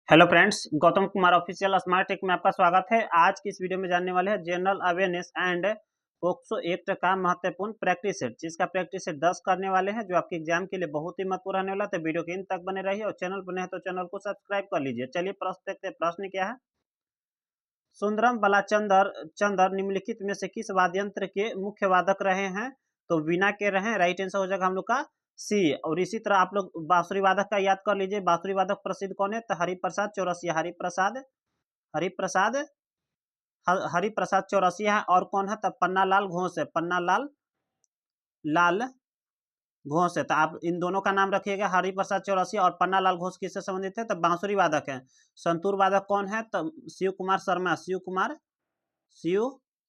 Hello friends, Gautam Kumar official smart tech में आपका स्वागत है। आज की इस वीडियो में जानने वाले हैं general awareness and POCSO act का महत्वपूर्ण प्रैक्टिस सेट, जिसका प्रैक्टिस सेट 10 करने वाले हैं, जो आपके एग्जाम के लिए बहुत ही महत्वपूर्ण रहने वाला है। तो वीडियो के इन तक बने रहिए और चैनल पर नए हैं तो चैनल को सब्सक्राइब कर लीजिए। चलिए प्रश्न देखते हैं। प्रश्न क्या है? सुंदरम चंदर निम्नलिखित में से किस वाद्य यंत्र के मुख्य वादक रहे हैं? तो वीणा के रहे। राइट आंसर हो जाएगा हम लोग का सी। और इसी तरह आप लोग बांसुरी वादक का याद कर लीजिए। बांसुरी वादक प्रसिद्ध कौन है? तो हरिप्रसाद चौरसिया। हरिप्रसाद हरिप्रसाद चौरसिया है। और कौन है? तब पन्नालाल घोष है। पन्नालाल लाल घोष है। तो आप इन दोनों का नाम रखिएगा, हरिप्रसाद चौरसिया और पन्नालाल घोष किससे संबंधित है? तब बांसुरी वादक है। संतूर वादक कौन है? तब शिव कुमार शर्मा। शिव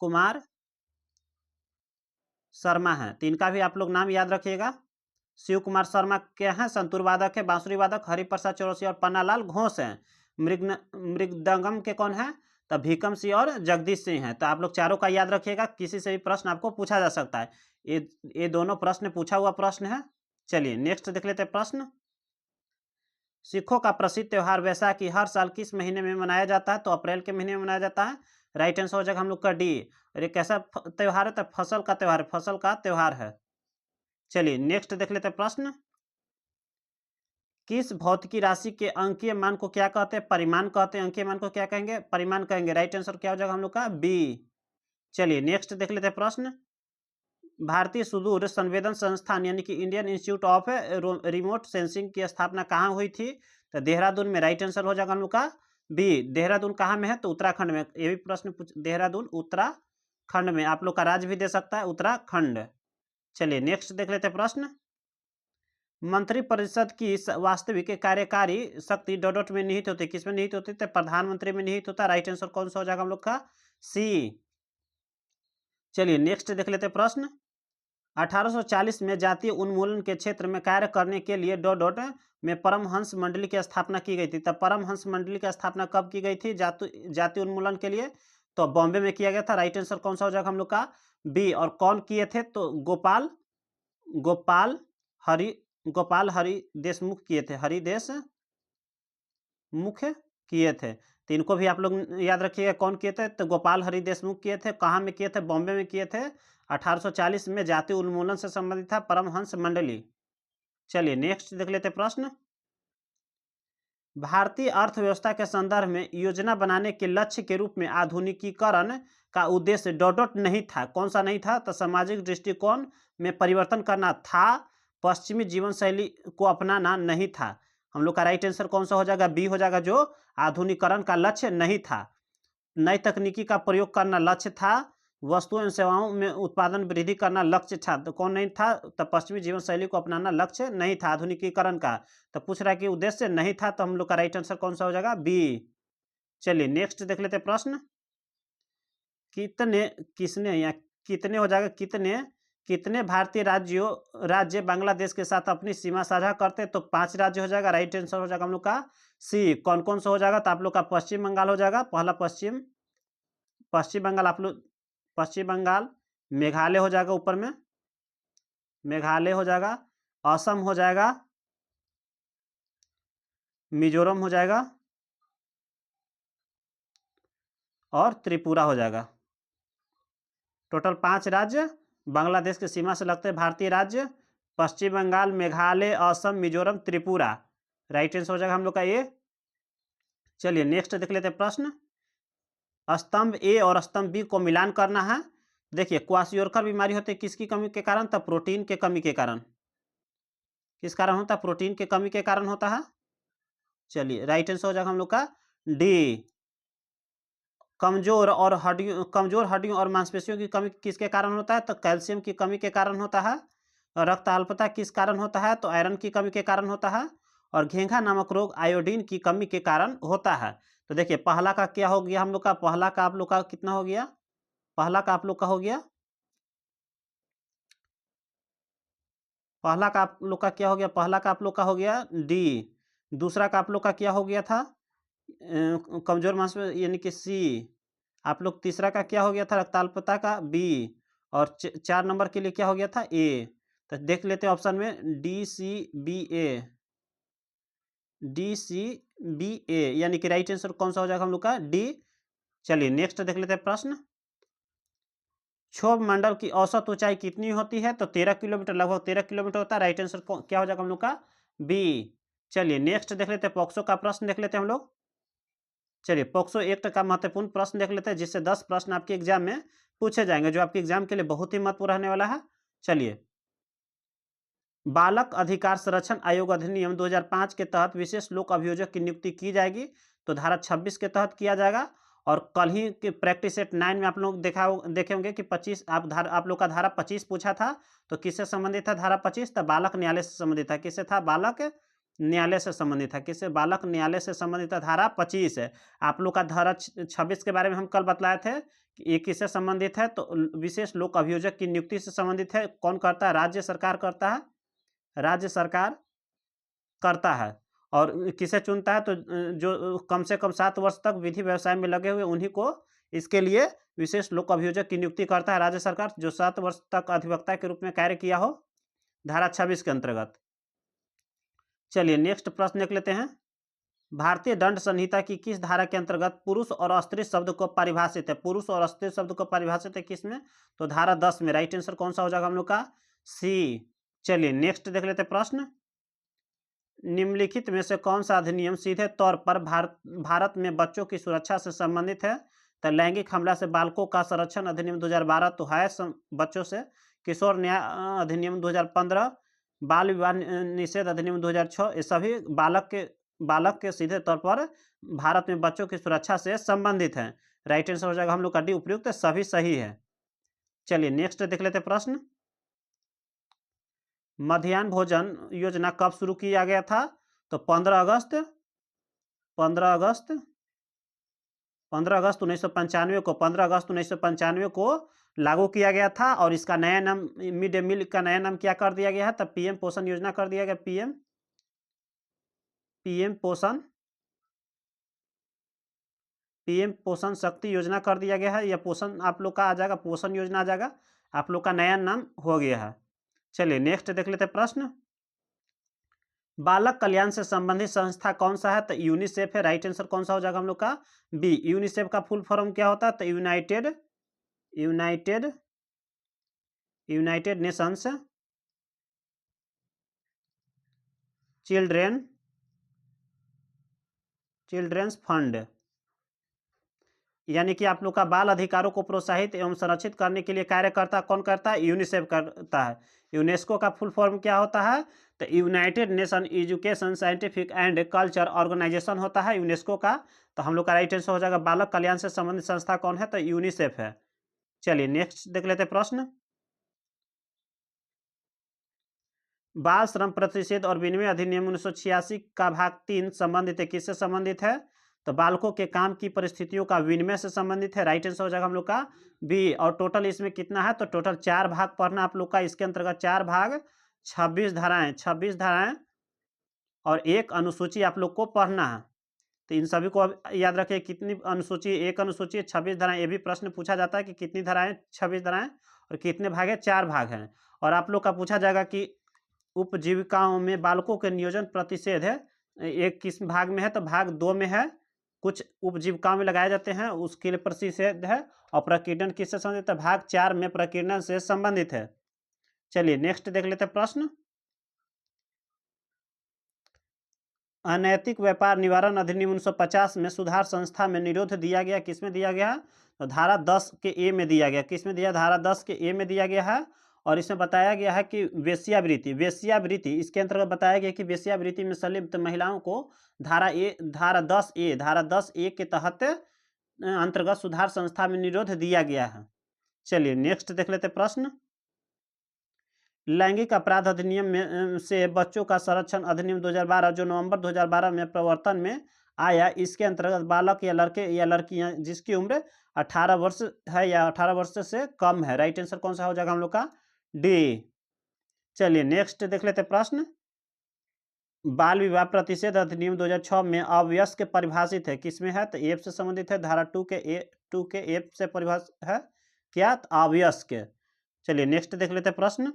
कुमार शर्मा है। तो इनका भी आप लोग नाम याद रखिएगा। शिव कुमार शर्मा क्या है? संतूर वादक है। बांसुरी वादक हरिप्रसाद चौरसिया और पन्नालाल घोष है। मृदंगम के कौन है? तब भीकम सिंह और जगदीश सिंह है। तो आप लोग चारों का याद रखिएगा, किसी से भी प्रश्न आपको पूछा जा सकता है। ये दोनों प्रश्न पूछा हुआ प्रश्न है। चलिए नेक्स्ट देख लेते हैं प्रश्न। सिखों का प्रसिद्ध त्यौहार वैसाखी हर साल किस महीने में मनाया जाता है? तो अप्रैल के महीने में मनाया जाता है। राइट आंसर हो जाएगा हम लोग का डी। और ये कैसा त्यौहार है? तो फसल का त्यौहार है। फसल का त्यौहार है। चलिए नेक्स्ट देख लेते हैं प्रश्न। किस भौतिकी राशि के अंकीय मान को क्या कहते हैं? परिमाण कहते हैं। अंकीय मान को क्या कहेंगे? परिमाण कहेंगे। राइट आंसर क्या हो जाएगा हम लोग का? बी। चलिए नेक्स्ट देख लेते हैं प्रश्न। भारतीय सुदूर संवेदन संस्थान यानी कि Indian institute of remote sensing की स्थापना कहाँ हुई थी? तो देहरादून में। राइट आंसर हो जाएगा हम लोग का बी। देहरादून कहाँ में है? तो उत्तराखंड में। ये भी प्रश्न देहरादून उत्तराखंड में। आप लोग का राज्य भी दे सकता है उत्तराखंड। चलिए नेक्स्ट देख लेते हैं प्रश्न। मंत्रिपरिषद की वास्तविक कार्यकारी शक्ति डॉट में निहित होती है। किसमें निहित होती है? तो प्रधानमंत्री में निहित होता है। राइट आंसर कौन सा हो जाएगा हम लोग का? सी। चलिए नेक्स्ट देख लेते हैं प्रश्न। 1840 में जातीय उन्मूलन के क्षेत्र में कार्य करने के लिए डॉट में परमहंस मंडली की स्थापना की गई थी। तब परमहंस मंडली की स्थापना कब की गई थी जातीय उन्मूलन के लिए? तो बॉम्बे में किया गया था। राइट आंसर कौन सा हो जाएगा हम लोग का? बी। और कौन किए थे? तो गोपाल हरि गोपाल हरि देशमुख किए थे। हरिदेश मुख्य किए थे। तो इनको भी आप लोग याद रखिएगा, कौन किए थे? तो गोपाल हरि देशमुख किए थे। कहाँ में किए थे? बॉम्बे में किए थे। 1840 में जातीय उन्मूलन से संबंधित था परमहंस मंडली। चलिए नेक्स्ट देख लेते प्रश्न। भारतीय अर्थव्यवस्था के संदर्भ में योजना बनाने के लक्ष्य के रूप में आधुनिकीकरण का उद्देश्य डॉट नहीं था। कौन सा नहीं था? तो सामाजिक दृष्टिकोण में परिवर्तन करना था। पश्चिमी जीवन शैली को अपनाना नहीं था। हम लोग का राइट आंसर कौन सा हो जाएगा? बी हो जाएगा, जो आधुनिकीकरण का लक्ष्य नहीं था। नई तकनीकी का प्रयोग करना लक्ष्य था। वस्तुओं एवं सेवाओं में उत्पादन वृद्धि करना लक्ष्य था। तो कौन नहीं था? तो पश्चिमी जीवन शैली को अपनाना लक्ष्य नहीं था आधुनिकीकरण का। तो पूछ रहा है कि उद्देश्य नहीं था, तो हम लोग का राइट आंसर कौन सा हो जाएगा? बी। चलिए नेक्स्ट देख लेते हैं प्रश्न। किसने या कितने हो जाएगा? कितने भारतीय राज्य बांग्लादेश के साथ अपनी सीमा साझा करते हैं? तो 5 राज्य हो जाएगा। राइट आंसर हो जाएगा हम लोग का सी। कौन कौन सा हो जाएगा? तो आप लोग का पश्चिम बंगाल हो जाएगा। पहला पश्चिम बंगाल। आप लोग पश्चिम बंगाल, मेघालय हो जाएगा ऊपर में, मेघालय हो जाएगा, असम हो जाएगा, मिजोरम हो जाएगा और त्रिपुरा हो जाएगा। टोटल 5 राज्य बांग्लादेश की सीमा से लगते हैं भारतीय राज्य। पश्चिम बंगाल, मेघालय, असम, मिजोरम, त्रिपुरा। राइट आंसर हो जाएगा हम लोग का ए। चलिए नेक्स्ट देख लेते हैं प्रश्न। स्तंभ ए और स्तंभ बी को मिलान करना है। देखिए, क्वाशियोरकर बीमारी होती है किसकी कमी के कारण? तब प्रोटीन के कमी के कारण। किस कारण होता है? प्रोटीन के कमी के कारण होता है। चलिए राइट आंसर हो जाएगा हम लोग का डी। कमजोर हड्डियों और मांसपेशियों की कमी किसके कारण होता है? तो कैल्शियम की कमी के कारण होता है। रक्त अल्पता किस कारण होता है? तो आयरन की कमी के कारण होता है। और घेंघा नामक रोग आयोडीन की कमी के कारण होता है। तो देखिए, पहला का क्या हो गया हम लोग का? पहला का आप लोग का कितना हो गया? पहला का आप लोग का हो गया, पहला का आप लोग का क्या हो गया? पहला का आप लोग का हो गया डी। दूसरा का आप लोग का क्या हो गया था? कमजोर मांसपेशी यानी कि सी। आप लोग तीसरा का क्या हो गया था? रक्ताल्पता का बी। और 4 नंबर के लिए क्या हो गया था? ए। तो देख लेते हैं ऑप्शन में डी सी बी ए। डी सी बी ए, यानी कि राइट आंसर कौन सा हो जाएगा हम लोग का? डी। चलिए नेक्स्ट देख लेते हैं प्रश्न। क्षोभ मंडल की औसत ऊंचाई कितनी होती है? तो 13 किलोमीटर, लगभग 13 किलोमीटर होता है। राइट आंसर क्या हो जाएगा हम लोग का? बी। चलिए नेक्स्ट देख लेते हैं, पॉक्सो का प्रश्न देख लेते हैं हम लोग। चलिए पॉक्सो एक्ट का महत्वपूर्ण प्रश्न देख लेते हैं, जिससे 10 प्रश्न आपके एग्जाम में पूछे जाएंगे, जो आपके एग्जाम के लिए बहुत ही महत्वपूर्ण रहने वाला है। चलिए, बालक अधिकार संरक्षण आयोग अधिनियम 2005 के तहत विशेष लोक अभियोजक की नियुक्ति की जाएगी, तो धारा 26 के तहत किया जाएगा। और कल ही के प्रैक्टिस सेट 9 में आप लोग देखे होंगे कि 25 आप लोग का धारा 25 पूछा था, तो किससे संबंधित था धारा 25? तो बालक न्यायालय से संबंधित था। किससे था? बालक न्यायालय से संबंधित था। किससे? बालक न्यायालय से संबंधित था। धारा 25 है। आप लोग का धारा 26 के बारे में हम कल बतलाए थे कि ये किससे संबंधित है? तो विशेष लोक अभियोजक की नियुक्ति से संबंधित है। कौन करता है? राज्य सरकार करता है। राज्य सरकार करता है। और किसे चुनता है? तो जो कम से कम 7 वर्ष तक विधि व्यवसाय में लगे हुए उन्हीं को इसके लिए विशेष लोक अभियोजक की नियुक्ति करता है राज्य सरकार, जो 7 वर्ष तक अधिवक्ता के रूप में कार्य किया हो, धारा 26 के अंतर्गत। चलिए नेक्स्ट प्रश्न देख लेते हैं। भारतीय दंड संहिता की किस धारा के अंतर्गत पुरुष और स्त्री शब्द को परिभाषित है? पुरुष और स्त्री शब्द को परिभाषित है किसमें? तो धारा 10 में। राइट आंसर कौन सा हो जाएगा हम लोग का? सी। चलिए नेक्स्ट देख लेते हैं प्रश्न। निम्नलिखित में से कौन सा अधिनियम सीधे तौर पर भारत में बच्चों की सुरक्षा से संबंधित है? तो लैंगिक हमला से बालकों का संरक्षण अधिनियम 2012 तो है बच्चों से। किशोर न्याय अधिनियम 2015, बाल विवाह निषेध अधिनियम 2006, ये सभी बालक के सीधे तौर पर भारत में बच्चों की सुरक्षा से संबंधित हैं। राइट आंसर हो जाएगा हम लोग का डी, उपयुक्त सभी सही है। चलिए नेक्स्ट देख लेते हैं प्रश्न। मध्याह्न भोजन योजना कब शुरू किया गया था? तो 15 अगस्त 15 अगस्त 15 अगस्त 1995 को 15 अगस्त 1995 को लागू किया गया था। और इसका नया नाम, मिड डे मील का नया नाम क्या कर दिया गया है? तब पीएम पोषण योजना कर दिया गया। पीएम पोषण शक्ति योजना कर दिया गया है। या पोषण आप लोग का आ जाएगा, पोषण योजना आ जाएगा, आप लोग का नया नाम हो गया है। चलिए नेक्स्ट देख लेते हैं प्रश्न। बालक कल्याण से संबंधित संस्था कौन सा है? तो यूनिसेफ है। राइट आंसर कौन सा हो जाएगा हम लोग का? बी। यूनिसेफ का फुल फॉर्म क्या होता है? तो यूनाइटेड नेशंस चिल्ड्रेंस फंड। यानी कि आप लोग का बाल अधिकारों को प्रोत्साहित एवं संरक्षित करने के लिए कार्य करता कौन करता है? यूनिसेफ करता है। यूनेस्को का फुल फॉर्म क्या होता है? तो United Nation education scientific and culture organization होता है यूनेस्को का। तो हम लोग का राइट आंसर हो जाएगा बालक कल्याण से संबंधित संस्था कौन है? तो यूनिसेफ है। चलिए नेक्स्ट देख लेते हैं प्रश्न। बाल श्रम प्रतिषेध और विनिमय अधिनियम 1986 का भाग 3 संबंधित है। किससे संबंधित है? तो बालकों के काम की परिस्थितियों का विनिमय से संबंधित है। राइट आंसर हो जाएगा हम लोग का बी। और टोटल इसमें कितना है? तो टोटल 4 भाग पढ़ना आप लोग का। इसके अंतर्गत 4 भाग, 26 धाराएं और एक अनुसूची आप लोग को पढ़ना है। तो इन सभी को अब याद रखिए, कितनी अनुसूची? एक अनुसूची, 26 धाराएं। ये भी प्रश्न पूछा जाता है कि कितनी धाराएं? 26 धाराएं। और कितने भाग है? 4 भाग हैं। और आप लोग का पूछा जाएगा कि उपजीविकाओं में बालकों के नियोजन प्रतिषेध है, एक किस भाग में है? तो भाग 2 में है। कुछ उपजीविकाओं में लगाए जाते हैं, उसके लिए प्रतिषेध है। और प्रकीर्णन किससे संबंधित है? भाग 4 में प्रकीर्णन से संबंधित है। चलिए नेक्स्ट देख लेते हैं प्रश्न। अनैतिक व्यापार निवारण अधिनियम 1950 में सुधार संस्था में निरोध दिया गया। किसमें दिया गया? तो धारा 10 के ए में दिया गया। किसमें दिया? धारा 10 के ए में दिया गया है। और इसमें बताया गया है कि वेश्यावृत्ति इसके अंतर्गत बताया गया कि वेश्यावृत्ति में संलिप्त महिलाओं को धारा 10 ए के तहत अंतर्गत सुधार संस्था में निरोध दिया गया है। चलिए नेक्स्ट देख लेते प्रश्न। लैंगिक अपराध अधिनियम में से बच्चों का संरक्षण अधिनियम 2012, जो नवंबर 2012 में प्रवर्तन में आया, इसके अंतर्गत बालक या लड़के या लड़कियां जिसकी उम्र 18 वर्ष है या 18 वर्ष से कम है। राइट आंसर कौन सा हो जाएगा हम लोग का? डी। चलिए नेक्स्ट देख लेते प्रश्न। बाल विवाह प्रतिषेध अधिनियम 2006 में अवयस्क परिभाषित है। किसमें है? तो एफ से संबंधित है। धारा 2 के एफ से परिभाषित है क्या? अवयस्क। चलिए नेक्स्ट देख लेते प्रश्न।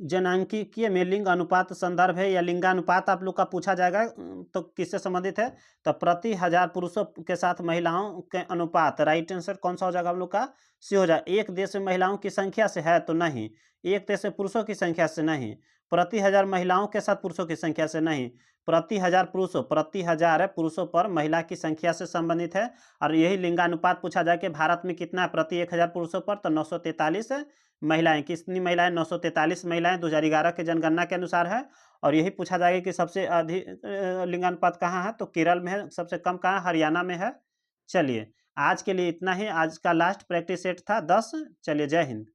जनांकीय में लिंग अनुपात संदर्भ है या लिंगानुपात आप लोग का पूछा जाएगा तो किससे संबंधित है? तो प्रति 1000 पुरुषों के साथ महिलाओं के अनुपात। राइट आंसर कौन सा हो जाएगा हम लोग का? सी हो जाएगा। एक देश में महिलाओं की संख्या से है तो नहीं, एक देश में पुरुषों की संख्या से नहीं, प्रति 1000 महिलाओं के साथ पुरुषों की संख्या से नहीं, प्रति 1000 पुरुषों, प्रति 1000 है पुरुषों पर महिला की संख्या से संबंधित है। और यही लिंगानुपात पूछा जाए कि भारत में कितना है प्रति 1000 पुरुषों पर, तो 943 महिलाएं। कितनी महिलाएं? 943 महिलाएं 2011 के जनगणना के अनुसार है। और यही पूछा जाएगा कि सबसे अधिक लिंगानुपात कहाँ है? तो केरल में है। सबसे कम कहाँ? हरियाणा में है। चलिए आज के लिए इतना ही। आज का लास्ट प्रैक्टिस सेट था 10। चलिए जय हिंद।